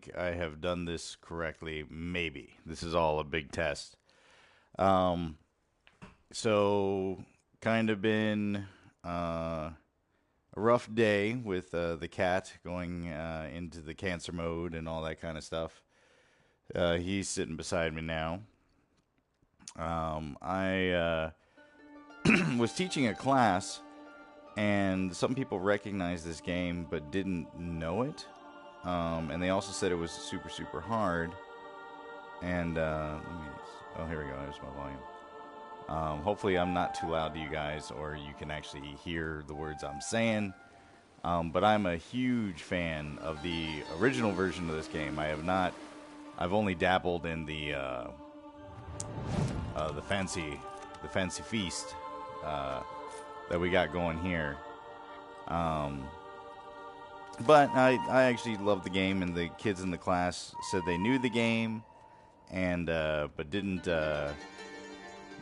think I have done this correctly. Maybe. This is all a big test. So, kind of been a rough day with the cat going into the cancer mode and all that kind of stuff. He's sitting beside me now. I was teaching a class, and some people recognized this game but didn't know it. And they also said it was super, super hard. And oh, here we go. There's my volume. Hopefully I'm not too loud to you guys, or you can actually hear the words I'm saying. But I'm a huge fan of the original version of this game. I've only dabbled in the fancy feast that we got going here. But I actually loved the game, and the kids in the class said they knew the game, and but didn't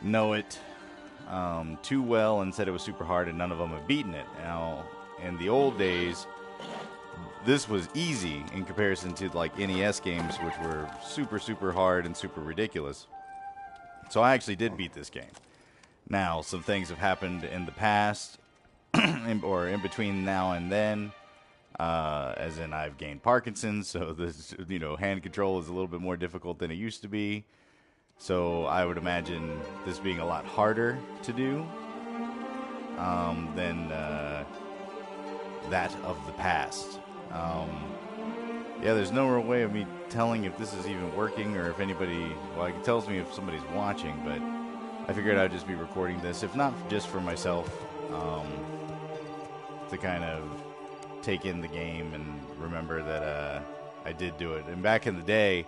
know it too well, and said it was super hard, and none of them have beaten it. Now, in the old days, this was easy in comparison to like NES games, which were super, super hard and super ridiculous. So I actually did beat this game. Now, some things have happened in the past, or in between now and then. As in, I've gained Parkinson's, so this, hand control is a little bit more difficult than it used to be. So I would imagine this being a lot harder to do than that of the past. Yeah, there's no real way of me telling if this is even working or if anybody, well, it tells me if somebody's watching, but I figured I'd just be recording this, if not just for myself, to kind of take in the game and remember that I did do it. And back in the day,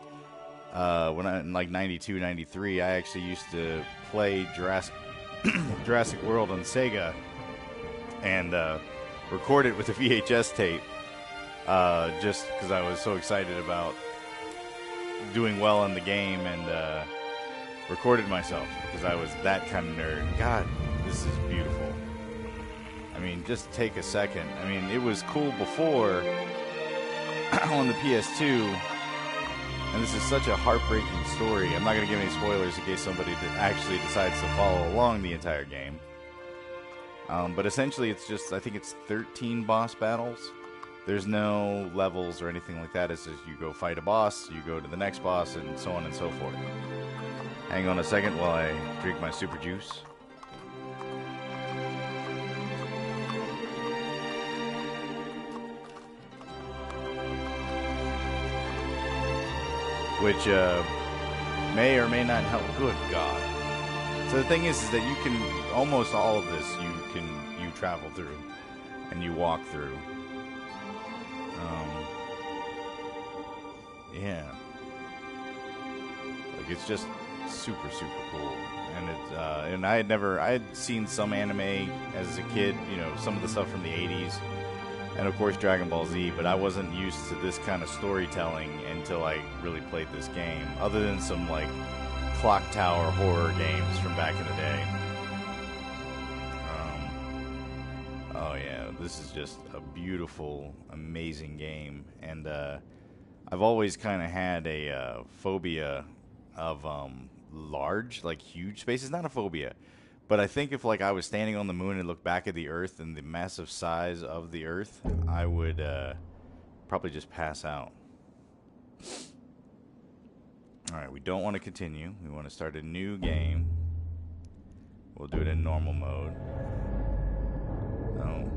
when in like 92, 93, I actually used to play Jurassic World on Sega and record it with a VHS tape, just because I was so excited about doing well in the game, and recorded myself because I was that kind of nerd. God, this is beautiful. I mean, just take a second. I mean, it was cool before on the PS2, and this is such a heartbreaking story. I'm not going to give any spoilers in case somebody actually decides to follow along the entire game. But essentially, it's just, I think it's 13 boss battles. There's no levels or anything like that. It's just you go fight a boss, you go to the next boss, and so on and so forth. Hang on a second while I drink my super juice. Which may or may not help. Good God. So the thing is that you can, almost all of this, you travel through, and you walk through. Yeah. Like, it's just super, super cool. And it's, and I had seen some anime as a kid, some of the stuff from the 80s. And of course Dragon Ball Z, but I wasn't used to this kind of storytelling until I really played this game, other than some like clock tower horror games from back in the day. Oh yeah, this is just a beautiful, amazing game, and I've always kind of had a phobia of large, like huge spaces. Not a phobia, but I think if like I was standing on the moon and looked back at the Earth and the massive size of the Earth, I would probably just pass out. Alright, we don't want to continue. We want to start a new game. We'll do it in normal mode. Oh,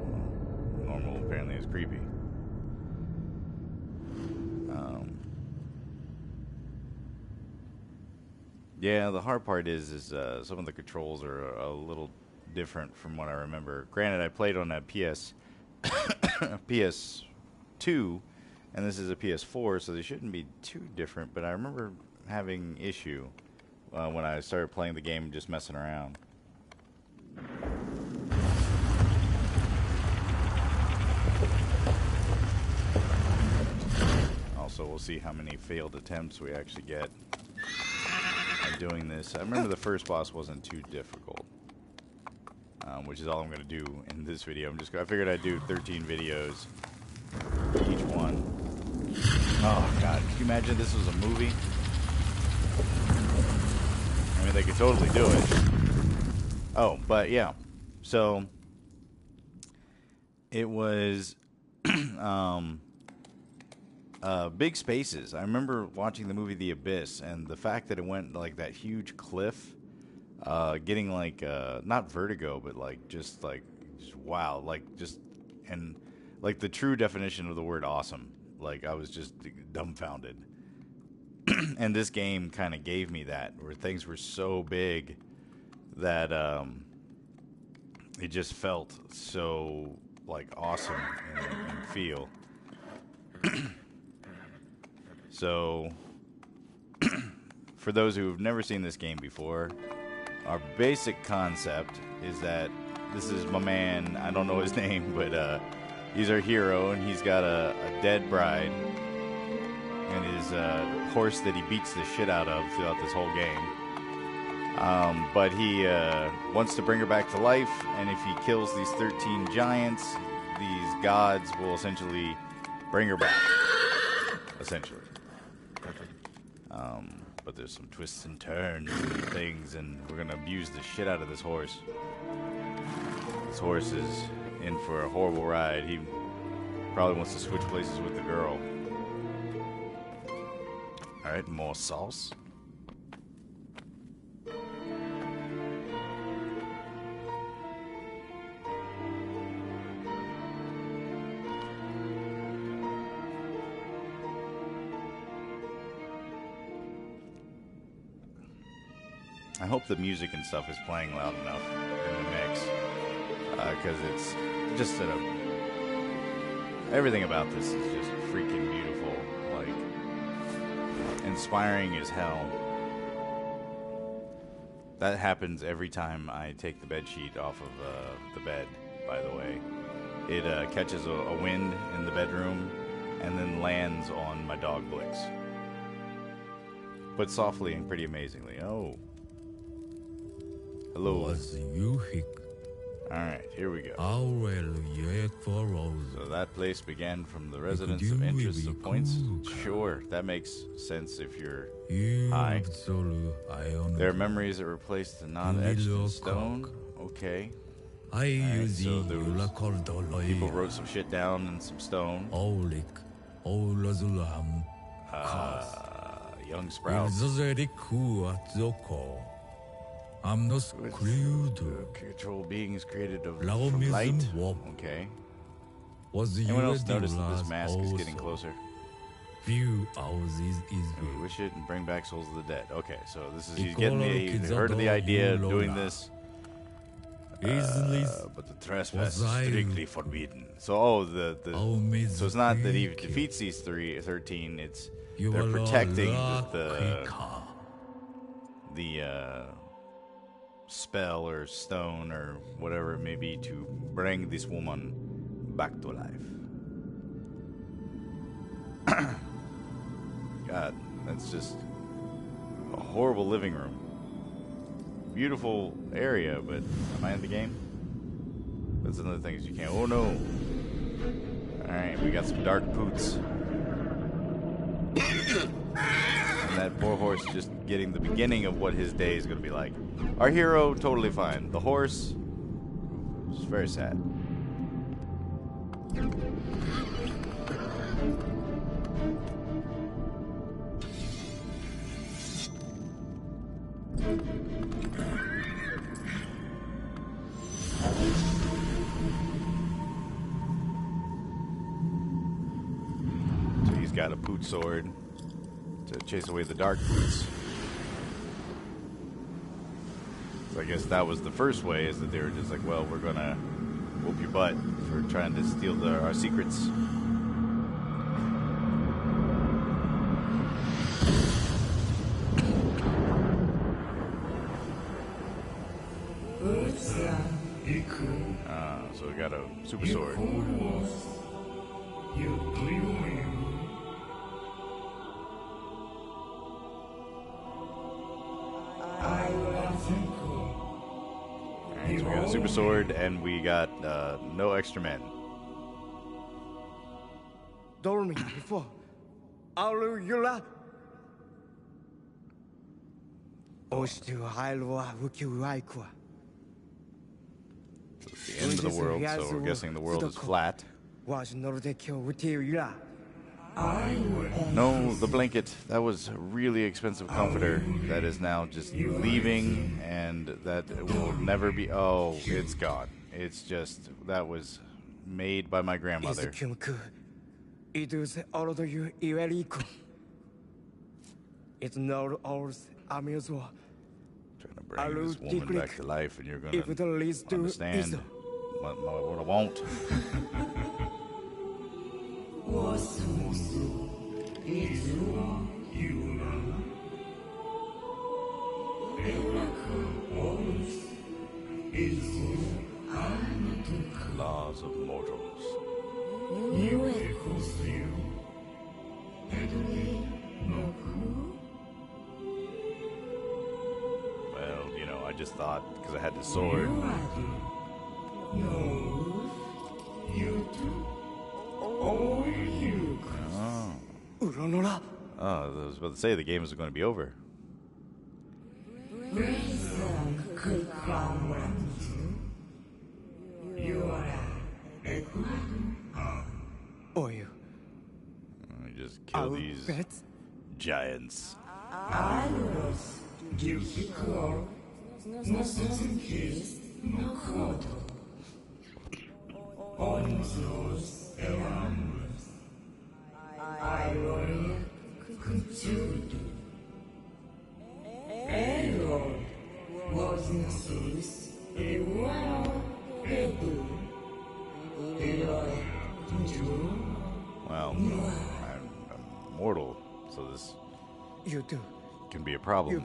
normal apparently is creepy. Yeah, the hard part is some of the controls are a little different from what I remember. Granted, I played on a PS2, and this is a PS4, so they shouldn't be too different, but I remember having issue when I started playing the game and just messing around. Also, we'll see how many failed attempts we actually get at doing this. I remember the first boss wasn't too difficult, which is all I'm going to do in this video. I figured I'd do 13 videos, each one. Oh God, can you imagine this was a movie? I mean, they could totally do it. Oh, but yeah. So it was big spaces. I remember watching the movie The Abyss, and the fact that it went like that huge cliff, getting like not vertigo, but like just wow, like just and like the true definition of the word awesome. Like I was just dumbfounded. And this game kind of gave me that, where things were so big that it just felt so like awesome and feel. So, for those who have never seen this game before, our basic concept is that this is my man. I don't know his name, but he's our hero, and he's got a dead bride and his horse that he beats the shit out of throughout this whole game. But he wants to bring her back to life, and if he kills these 13 giants, these gods will essentially bring her back. Essentially. But there's some twists and turns and things, and we're going to abuse the shit out of this horse. This horse is in for a horrible ride. He probably wants to switch places with the girl. Alright, more sauce. I hope the music and stuff is playing loud enough in the mix, because it's just everything about this is just freaking beautiful, like inspiring as hell. That happens every time I take the bed sheet off of the bed. By the way, it catches a wind in the bedroom and then lands on my dog Blix, but softly and pretty amazingly. Oh. Hello. Alright, here we go. So that place began from the residence of interest of points. Sure, that makes sense if you're high. There are memories that replaced the non-etched in stone. Okay. Right, so people wrote some shit down in some stone. Young sprouts. Control beings created from light. Okay. Anyone else notice that this mask is getting closer? We wish it and bring back souls of the dead. Okay, so this is he's heard of the idea of doing this. But the trespass is strictly forbidden. So so it's not that he defeats these 13. It's they're protecting the spell or stone or whatever it may be to bring this woman back to life. God, that's just a horrible living room. Beautiful area, but am I in the game? That's another thing is you can't. Oh no! Alright, we got some dark poots. And that poor horse just getting the beginning of what his day is going to be like. Our hero, totally fine. The horse, is very sad. So he's got a poot sword to chase away the dark boots. So I guess that was the first way, is that they were just like, well, we're gonna whoop your butt for trying to steal our secrets. So we got a super sword. Alright, so we got a super sword, and we got no extra men. Told me before, Alula. Ostu Hailua Wukiwaikua. It's the end of the world, so we're guessing the world is flat. No, the blanket. That was a really expensive comforter that is now just leaving, and that will never be... Oh, it's gone. It's just... That was made by my grandmother. Trying to bring this woman back to life, and you're going to understand what I want. Laws of mortals. Well, you know, I just thought because I had the sword. Oh, I was about to say the game is going to be over. We just kill these giants. Well, I'm mortal, so this can be a problem.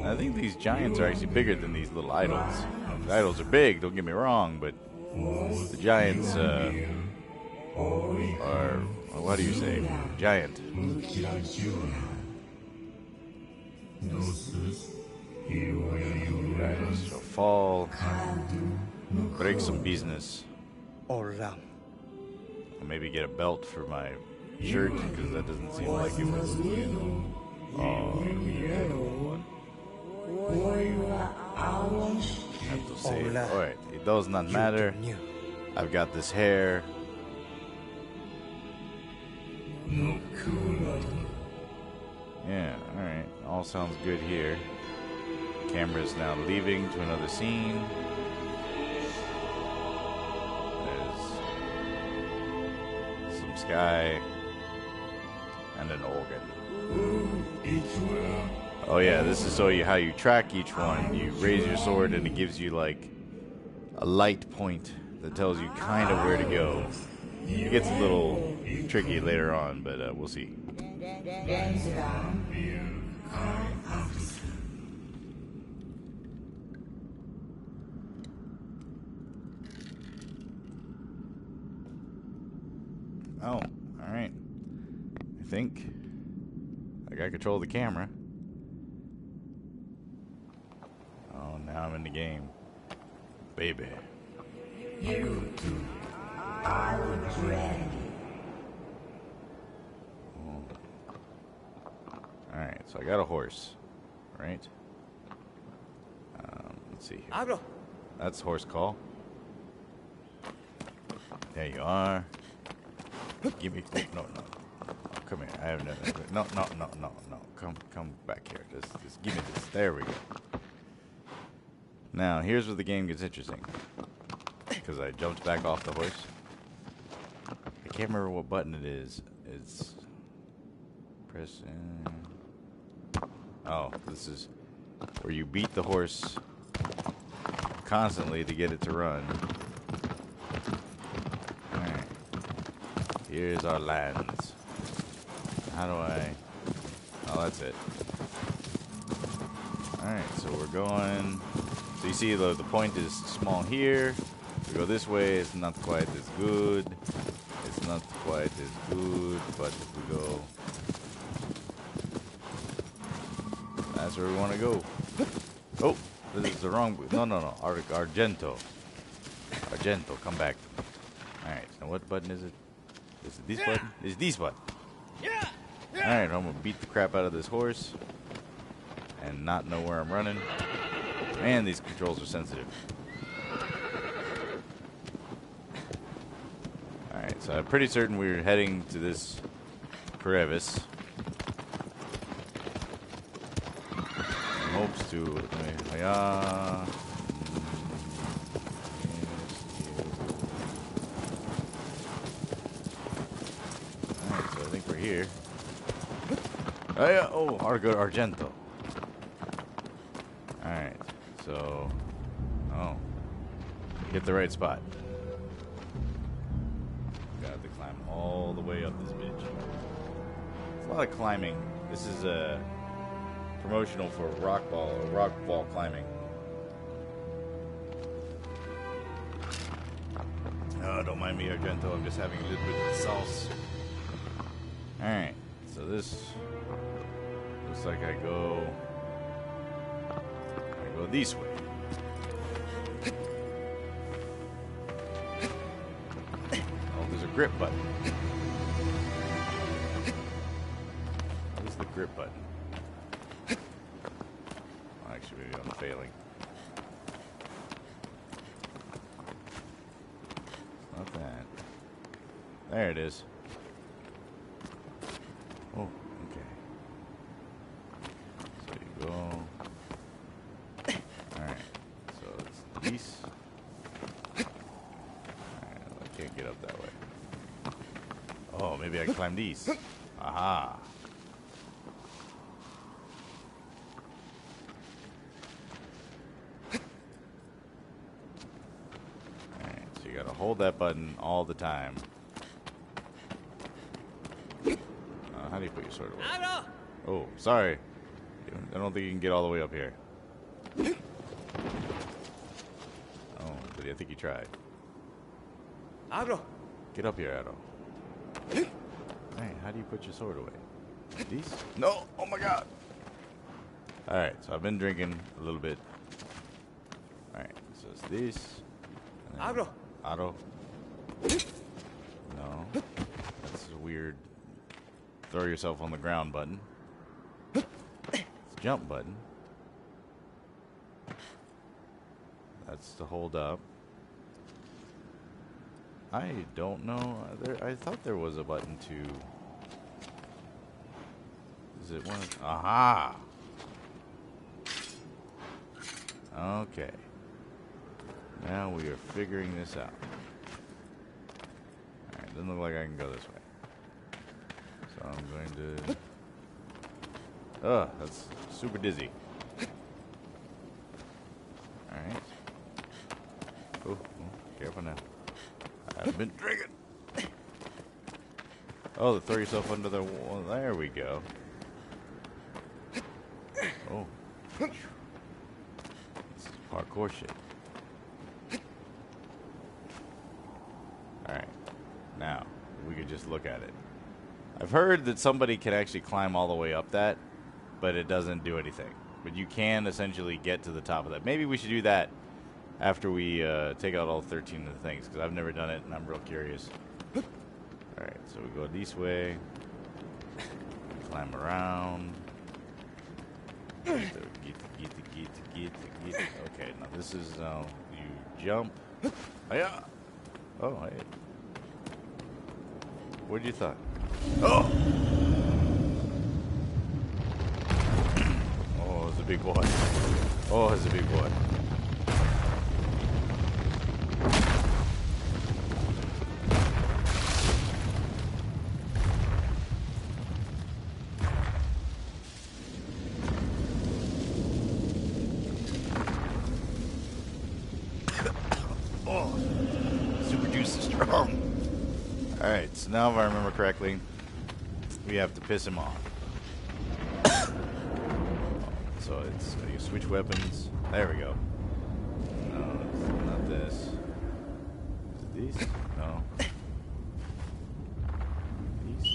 I think these giants are actually bigger than these little idols. The idols are big, don't get me wrong, but the giants are, what do you say? Giant. Right, so fall, break some business. Or maybe get a belt for my shirt, because that doesn't seem like it was. I have to say, alright, it does not matter. I've got this hair. Yeah, alright. All sounds good here. Camera is now leaving to another scene. There's some sky and an organ. Oh yeah, this is so how you track each one. You raise your sword and it gives you like a light point that tells you kind of where to go. It gets a little tricky later on, but we'll see. Oh, alright. I think I got control of the camera. Oh, now I'm in the game. Baby. You too. I would dread you. Alright, so I got a horse. Right? Let's see here. That's horse call. There you are. Give me... No. Come here. I have no... No. Come back here. Just give me this. There we go. Now, here's where the game gets interesting. Because I jumped back off the horse. I can't remember what button it is. It's... Press... Oh, this is where you beat the horse constantly to get it to run. Alright. Here's our lands. How do I... Oh, that's it. Alright, so we're going... So you see the point is small here. We go this way, it's not quite as good. It's not quite as good, but if we go That's where we want to go. Oh, this is the wrong. No. Argento. Argento, come back. Alright, so what button is it? Is it this button? It's this button. Alright, I'm gonna beat the crap out of this horse. And not know where I'm running. Man, these controls are sensitive. Alright, so I'm pretty certain we're heading to this crevice. Hopes to. Alright, so I think we're here. Oh, yeah. Oh, Argento. Alright, so. Oh. Hit the right spot. Got to climb all the way up this bitch. It's a lot of climbing. This is a promotional for rock wall climbing. Oh, don't mind me, Argento. I'm just having a little bit of sauce. Alright, so this looks like I go this way. Oh, there's a grip button. What is the grip button? Oh, actually, maybe I'm failing. Not that. There it is. Oh, okay. So you go. Alright. So it's these. Alright, I can't get up that way. Oh, maybe I can climb these. Aha. Alright, so you gotta hold that button all the time. How do you put your sword away? Oh, sorry. I don't think you can get all the way up here. Oh, but I think you tried. Get up here, Arrow. Hey, how do you put your sword away? These? No! Oh my god! Alright, so I've been drinking a little bit. Alright, so it's this. Arrow. No. That's a weird throw yourself on the ground button. It's a jump button. That's to hold up. I don't know. I thought there was a button to. Is it one? Aha! Okay. Now we are figuring this out. Alright, doesn't look like I can go this way. So I'm going to. Ugh, that's super dizzy. Alright. Oh, careful now. I've been drinking. Oh, to throw yourself under the wall. There we go. Oh. This is parkour shit. Alright. Now, we could just look at it. I've heard that somebody can actually climb all the way up that, but it doesn't do anything. But you can essentially get to the top of that. Maybe we should do that after we take out all 13 of the things, because I've never done it and I'm real curious. Alright, so we go this way. Climb around. Get. Okay, now this is you jump. Oh, yeah. Oh, hey. What'd you thought? Oh! Oh, it's a big boy. Oh, it's a big boy. Oh, super juicy strong. Alright, so now if I remember correctly, we have to piss him off. So it's you switch weapons. There we go. No, it's not this. Is it these? No. These?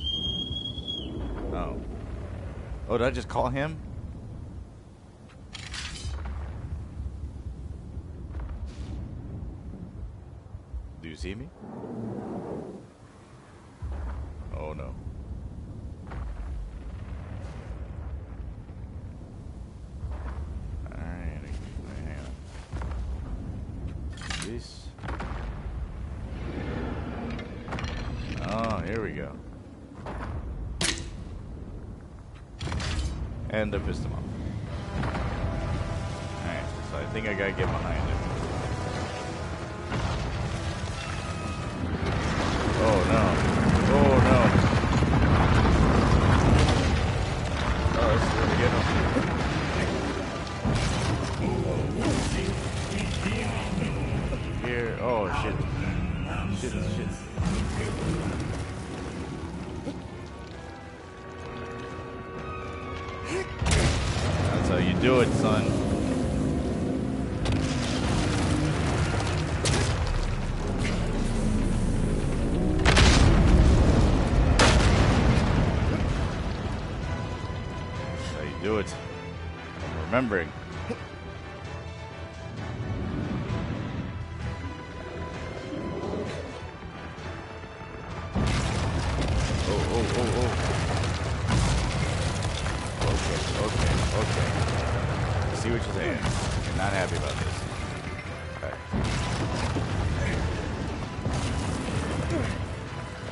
No. Oh, did I just call him? you see me? Oh no. Alright, hang on. This. Oh, here we go. And I pissed him off. Alright, so I think I gotta get behind him. Oh no. Oh no. Oh, this is where we get him. Here. Oh shit. Shit. That's how you do it, son. Do it. I'm remembering. Oh. Okay. I see what you're saying. You're not happy about this.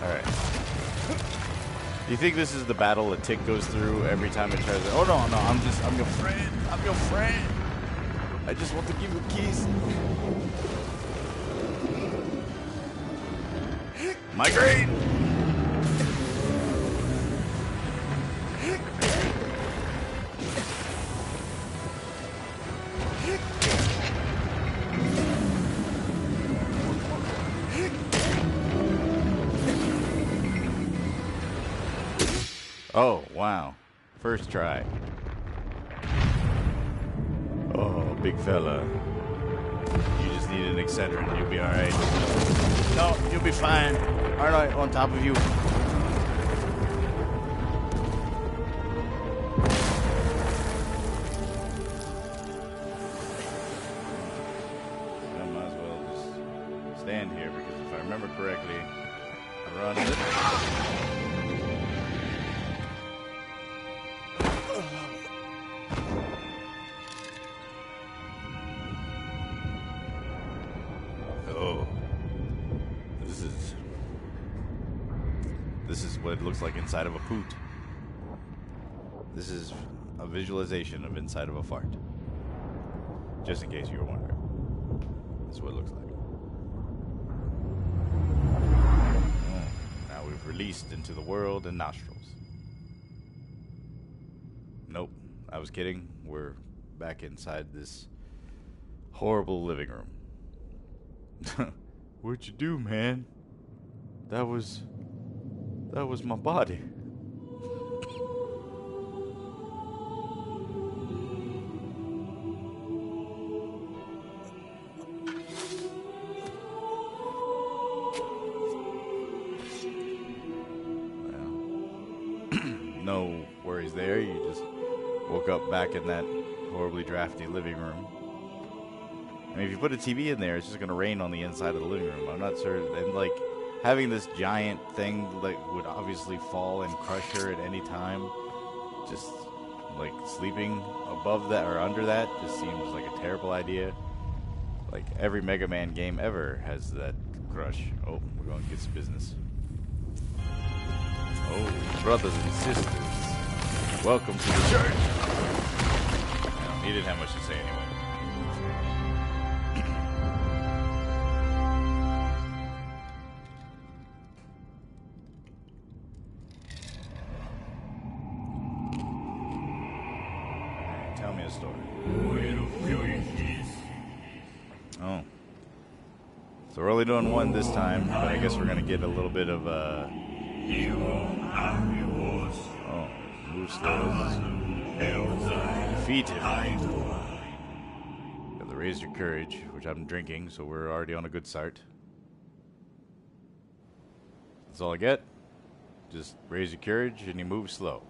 Alright. Do you think this is the battle a tick goes through every time it tries to... Oh, no, I'm your friend. I'm your friend. I just want to give you keys. Migraine! Oh, wow. First try. Oh, big fella. You just need an Excedrin. You'll be alright. No, you'll be fine. Alright, on top of you. I might as well just stand here because if I remember correctly, I run it. Oh, this is what it looks like inside of a poot. This is a visualization of inside of a fart. Just in case you were wondering. This is what it looks like. Now we've released into the world and nostrils. Nope, I was kidding. We're back inside this horrible living room. What'd you do, man? That was my body. Well, no worries there. You just woke up back in that horribly drafty living room. I mean, if you put a TV in there, it's just going to rain on the inside of the living room. I'm not certain. And, like, having this giant thing that would obviously fall and crush her at any time, just, like, sleeping above that or under that just seems like a terrible idea. Like, every Mega Man game ever has that crush. Oh, we're going to get some business. Oh, brothers and sisters, welcome to the church. Well, he didn't have much to say anyway. Tell me a story. Oh. So we're only doing one this time, but I guess we're going to get a little bit of, oh, move slow. Defeat him. Got the raise your courage, which I'm drinking, so we're already on a good start. That's all I get. Just raise your courage and you move slow.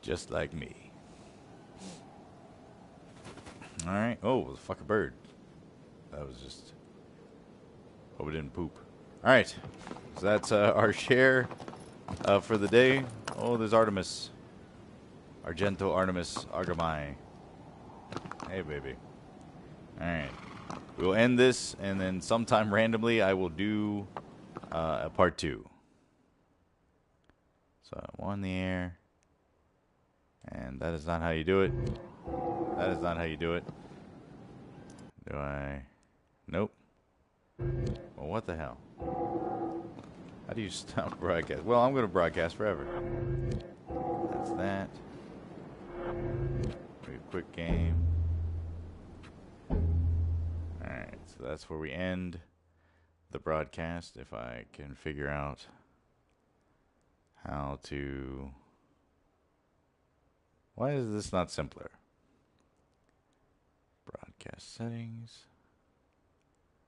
Just like me. Alright. Oh, the fuck a bird. That was just... Hope it didn't poop. All right. So that's our share for the day. Oh, there's Artemis. Argento Artemis Argamai. Hey, baby. All right. We'll end this, and then sometime randomly I will do a part 2. So, 1 in the air. And that is not how you do it. That is not how you do it. Do I? Nope. Well, what the hell? How do you stop broadcast? Well, I'm going to broadcast forever. That's that. Maybe a quick game. Alright, so that's where we end the broadcast. If I can figure out how to... Why is this not simpler? Broadcast settings.